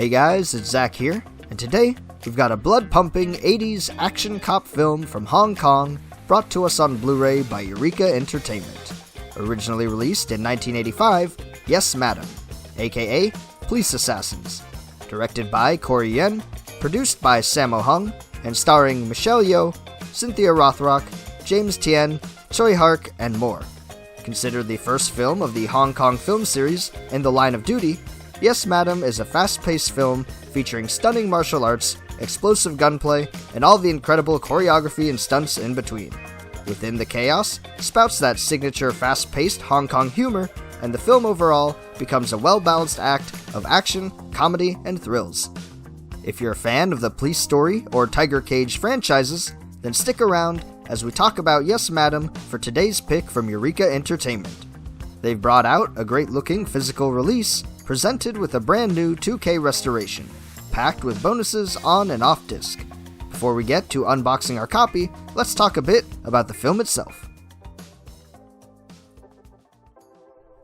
Hey guys, it's Zach here, and today we've got a blood-pumping 80s action cop film from Hong Kong brought to us on Blu-ray by Eureka Entertainment. Originally released in 1985, Yes Madam, a.k.a. Police Assassins. Directed by Corey Yuen, produced by Sammo Hung, and starring Michelle Yeoh, Cynthia Rothrock, Tien, Tsui Hark, and more. Considered the first film of the Hong Kong film series in the line of duty, Yes Madam is a fast-paced film featuring stunning martial arts, explosive gunplay, and all the incredible choreography and stunts in between. Within the chaos, spouts that signature fast-paced Hong Kong humor, and the film overall becomes a well-balanced act of action, comedy, and thrills. If you're a fan of the Police Story or Tiger Cage franchises, then stick around as we talk about Yes Madam for today's pick from Eureka Entertainment. They've brought out a great-looking physical release presented with a brand new 2K restoration, packed with bonuses on and off disc. Before we get to unboxing our copy, let's talk a bit about the film itself.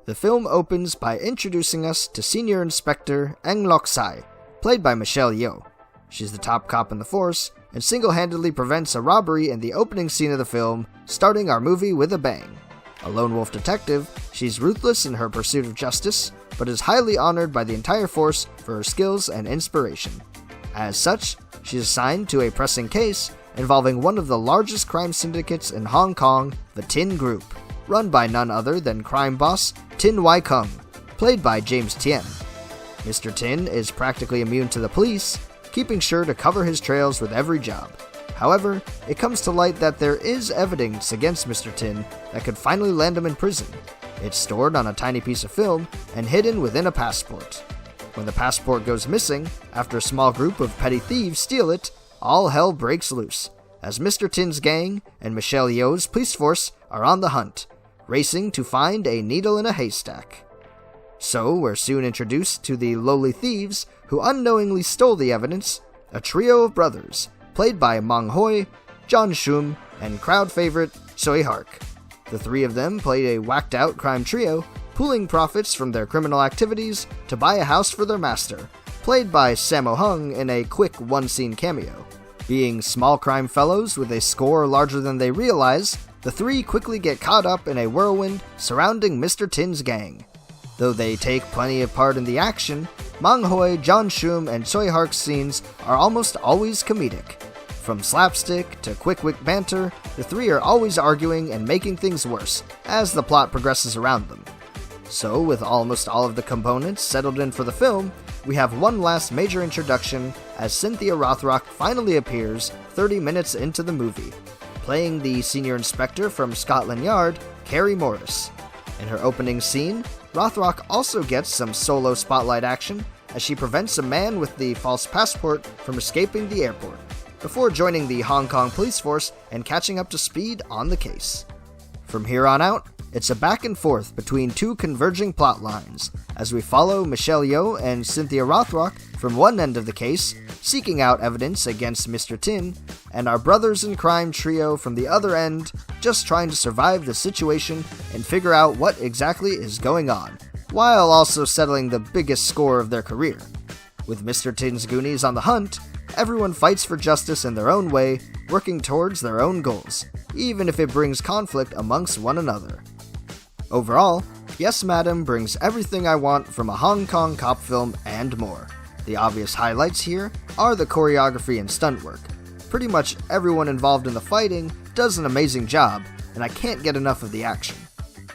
The film opens by introducing us to Senior Inspector Eng Lok Sai, played by Michelle Yeoh. She's the top cop in the force, and single-handedly prevents a robbery in the opening scene of the film, starting our movie with a bang. A lone wolf detective, she's ruthless in her pursuit of justice, but is highly honored by the entire force for her skills and inspiration. As such, she's assigned to a pressing case involving one of the largest crime syndicates in Hong Kong, the Tien Group, run by none other than crime boss Tien Wai Kung, played by James Tien. Mr. Tien is practically immune to the police, keeping sure to cover his trails with every job. However, it comes to light that there is evidence against Mr. Tien that could finally land him in prison. It's stored on a tiny piece of film and hidden within a passport. When the passport goes missing, after a small group of petty thieves steal it, all hell breaks loose, as Mr. Tien's gang and Michelle Yeoh's police force are on the hunt, racing to find a needle in a haystack. So, we're soon introduced to the lowly thieves who unknowingly stole the evidence, a trio of brothers, played by Mang Hoi, John Shum, and crowd favorite Tsui Hark. The three of them played a whacked-out crime trio, pooling profits from their criminal activities to buy a house for their master, played by Sammo Hung in a quick one-scene cameo. Being small crime fellows with a score larger than they realize, the three quickly get caught up in a whirlwind surrounding Mr. Tien's gang. Though they take plenty of part in the action, Mang Hoi, John Shum, and Tsui Hark's scenes are almost always comedic. From slapstick to quick-wit banter, the three are always arguing and making things worse as the plot progresses around them. So, with almost all of the components settled in for the film, we have one last major introduction as Cynthia Rothrock finally appears 30 minutes into the movie, playing the senior inspector from Scotland Yard, Carrie Morris. In her opening scene, Rothrock also gets some solo spotlight action as she prevents a man with the false passport from escaping the airport, before joining the Hong Kong police force and catching up to speed on the case. From here on out, it's a back and forth between two converging plot lines, as we follow Michelle Yeoh and Cynthia Rothrock from one end of the case, seeking out evidence against Mr. Tien, and our brothers in crime trio from the other end, just trying to survive the situation and figure out what exactly is going on, while also settling the biggest score of their career. With Mr. Tien's Goonies on the hunt, everyone fights for justice in their own way, working towards their own goals, even if it brings conflict amongst one another. Overall, Yes Madam brings everything I want from a Hong Kong cop film and more. The obvious highlights here are the choreography and stunt work. Pretty much everyone involved in the fighting does an amazing job, and I can't get enough of the action.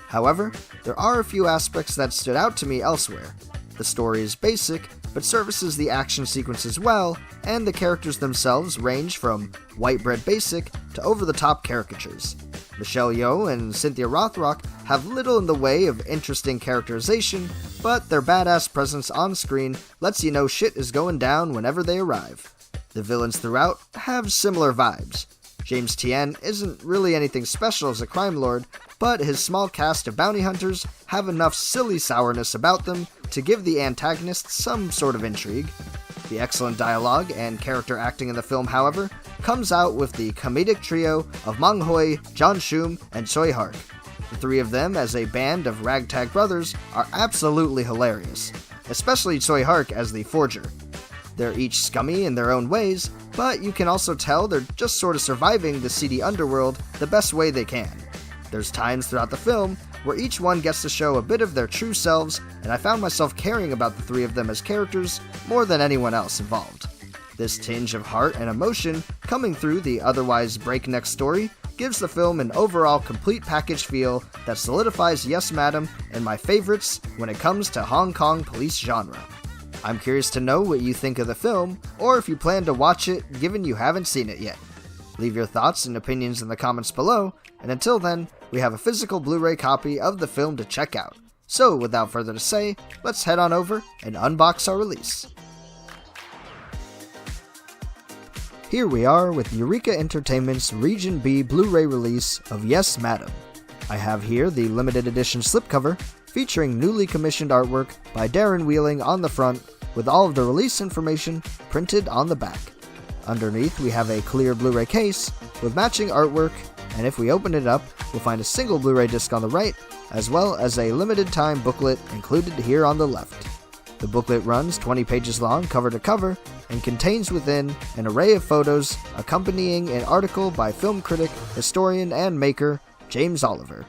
However, there are a few aspects that stood out to me elsewhere. The story is basic, but services the action sequences well, and the characters themselves range from white bread basic to over-the-top caricatures. Michelle Yeoh and Cynthia Rothrock have little in the way of interesting characterization, but their badass presence on screen lets you know shit is going down whenever they arrive. The villains throughout have similar vibes. James Tien isn't really anything special as a crime lord, but his small cast of bounty hunters have enough silly sourness about them to give the antagonists some sort of intrigue. The excellent dialogue and character acting in the film, however, comes out with the comedic trio of Mang Hoi, John Shum, and Tsui Hark. The three of them, as a band of ragtag brothers, are absolutely hilarious, especially Tsui Hark as the forger. They're each scummy in their own ways, but you can also tell they're just sort of surviving the seedy underworld the best way they can. There's times throughout the film where each one gets to show a bit of their true selves, and I found myself caring about the three of them as characters more than anyone else involved. This tinge of heart and emotion coming through the otherwise breakneck story gives the film an overall complete package feel that solidifies Yes Madam and my favorites when it comes to Hong Kong police genre. I'm curious to know what you think of the film, or if you plan to watch it given you haven't seen it yet. Leave your thoughts and opinions in the comments below, and until then, we have a physical Blu-ray copy of the film to check out. So without further to say, let's head on over and unbox our release. Here we are with Eureka Entertainment's Region B Blu-ray release of Yes Madam. I have here the limited edition slipcover, featuring newly commissioned artwork by Darren Wheeling on the front, with all of the release information printed on the back. Underneath we have a clear Blu-ray case with matching artwork, and if we open it up, we'll find a single Blu-ray disc on the right, as well as a limited time booklet included here on the left. The booklet runs 20 pages long cover to cover, and contains within an array of photos accompanying an article by film critic, historian, and maker James Oliver.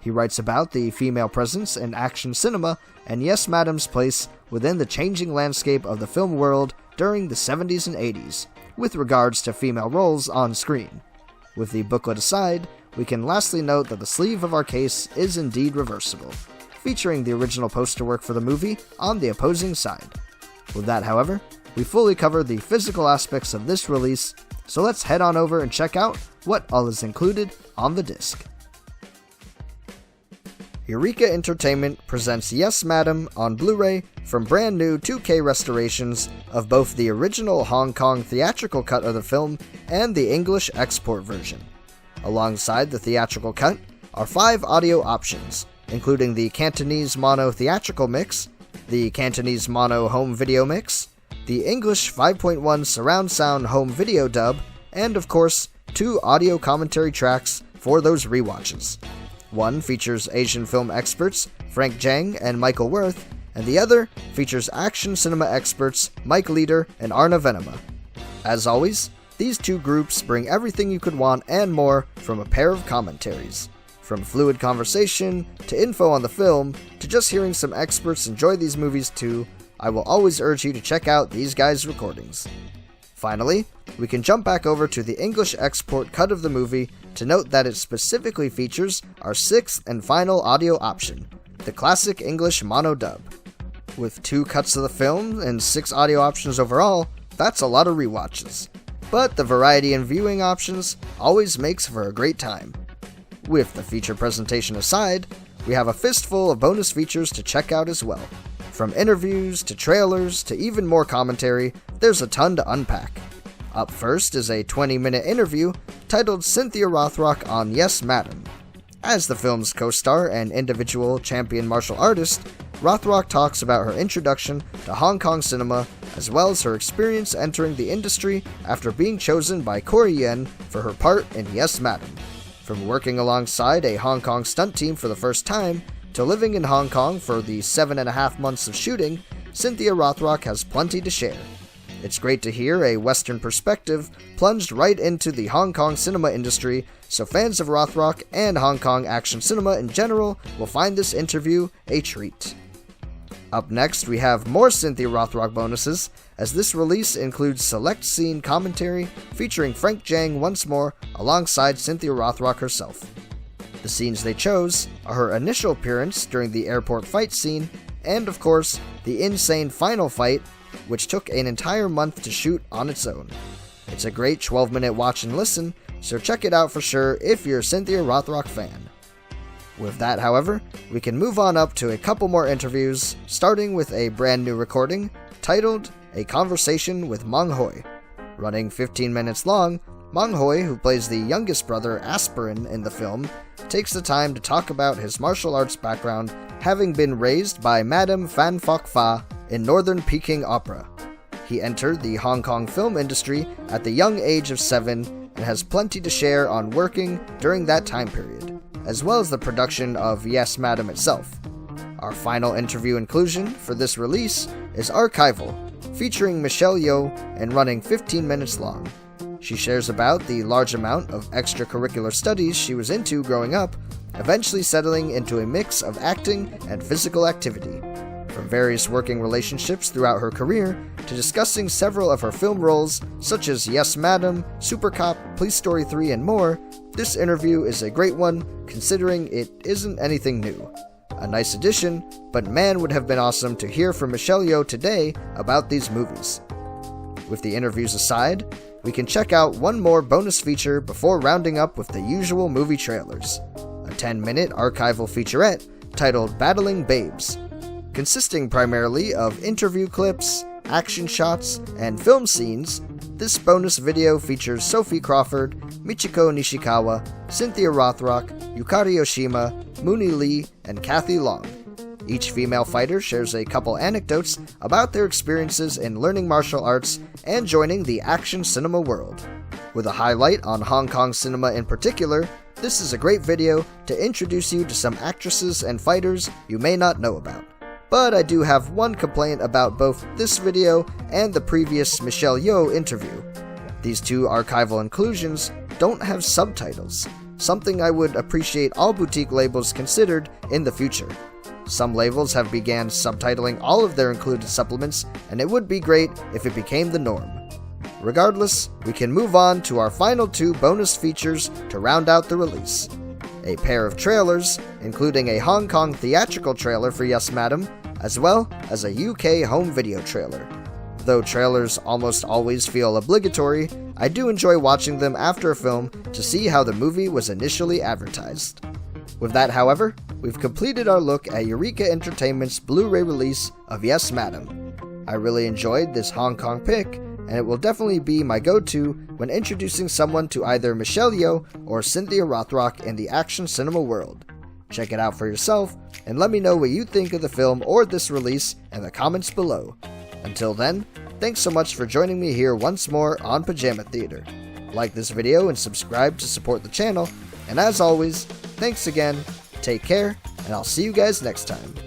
He writes about the female presence in action cinema and Yes Madam's place within the changing landscape of the film world during the 70s and 80s, with regards to female roles on screen. With the booklet aside, we can lastly note that the sleeve of our case is indeed reversible, featuring the original poster work for the movie on the opposing side. With that, however, we fully covered the physical aspects of this release, so let's head on over and check out what all is included on the disc. Eureka Entertainment presents Yes Madam on Blu-ray from brand new 2K restorations of both the original Hong Kong theatrical cut of the film and the English export version. Alongside the theatrical cut are 5 audio options, including the Cantonese mono theatrical mix, the Cantonese mono home video mix, the English 5.1 surround sound home video dub, and of course, 2 audio commentary tracks for those rewatches. One features Asian film experts Frank Zhang and Michael Worth, and the other features action cinema experts Mike Leader and Arna Venema. As always, these 2 groups bring everything you could want and more from a pair of commentaries. From fluid conversation, to info on the film, to just hearing some experts enjoy these movies too, I will always urge you to check out these guys' recordings. Finally, we can jump back over to the English export cut of the movie to note that it specifically features our 6th and final audio option, the classic English mono dub. With 2 cuts of the film and 6 audio options overall, that's a lot of rewatches. But the variety in viewing options always makes for a great time. With the feature presentation aside, we have a fistful of bonus features to check out as well. From interviews, to trailers, to even more commentary, there's a ton to unpack. Up first is a 20-minute interview titled Cynthia Rothrock on Yes Madam. As the film's co-star and individual champion martial artist, Rothrock talks about her introduction to Hong Kong cinema, as well as her experience entering the industry after being chosen by Corey Yuen for her part in Yes Madam. From working alongside a Hong Kong stunt team for the first time, to living in Hong Kong for the 7.5 months of shooting, Cynthia Rothrock has plenty to share. It's great to hear a Western perspective plunged right into the Hong Kong cinema industry, so fans of Rothrock and Hong Kong action cinema in general will find this interview a treat. Up next, we have more Cynthia Rothrock bonuses, as this release includes select scene commentary featuring Frank Zhang once more alongside Cynthia Rothrock herself. The scenes they chose are her initial appearance during the airport fight scene, and of course, the insane final fight, which took an entire month to shoot on its own. It's a great 12-minute watch and listen, so check it out for sure if you're a Cynthia Rothrock fan. With that, however, we can move on up to a couple more interviews, starting with a brand new recording titled A Conversation with Meng Hui. Running 15 minutes long, Meng Hui, who plays the youngest brother Aspirin in the film, takes the time to talk about his martial arts background, having been raised by Madame Fan Foc Fa in Northern Peking Opera. He entered the Hong Kong film industry at the young age of 7 and has plenty to share on working during that time period, as well as the production of Yes Madam itself. Our final interview inclusion for this release is archival, featuring Michelle Yeoh and running 15 minutes long. She shares about the large amount of extracurricular studies she was into growing up, eventually settling into a mix of acting and physical activity. From various working relationships throughout her career, to discussing several of her film roles, such as Yes Madam, Super Cop, Police Story 3, and more, this interview is a great one, considering it isn't anything new. A nice addition, but man, would have been awesome to hear from Michelle Yeoh today about these movies. With the interviews aside, we can check out one more bonus feature before rounding up with the usual movie trailers. A 10-minute archival featurette titled Battling Babes. Consisting primarily of interview clips, action shots, and film scenes, this bonus video features Sophie Crawford, Michiko Nishikawa, Cynthia Rothrock, Yukari Oshima, Mooney Lee, and Kathy Long. Each female fighter shares a couple anecdotes about their experiences in learning martial arts and joining the action cinema world. With a highlight on Hong Kong cinema in particular, this is a great video to introduce you to some actresses and fighters you may not know about. But I do have one complaint about both this video and the previous Michelle Yeoh interview. These two archival inclusions don't have subtitles, something I would appreciate all boutique labels considered in the future. Some labels have began subtitling all of their included supplements, and it would be great if it became the norm. Regardless, we can move on to our final two bonus features to round out the release. A pair of trailers, including a Hong Kong theatrical trailer for Yes Madam, as well as a UK home video trailer. Though trailers almost always feel obligatory, I do enjoy watching them after a film to see how the movie was initially advertised. With that, however, we've completed our look at Eureka Entertainment's Blu-ray release of Yes Madam. I really enjoyed this Hong Kong pick, and it will definitely be my go-to when introducing someone to either Michelle Yeoh or Cynthia Rothrock in the action cinema world. Check it out for yourself, and let me know what you think of the film or this release in the comments below. Until then, thanks so much for joining me here once more on Pajama Theater. Like this video and subscribe to support the channel, and as always, thanks again, take care, and I'll see you guys next time.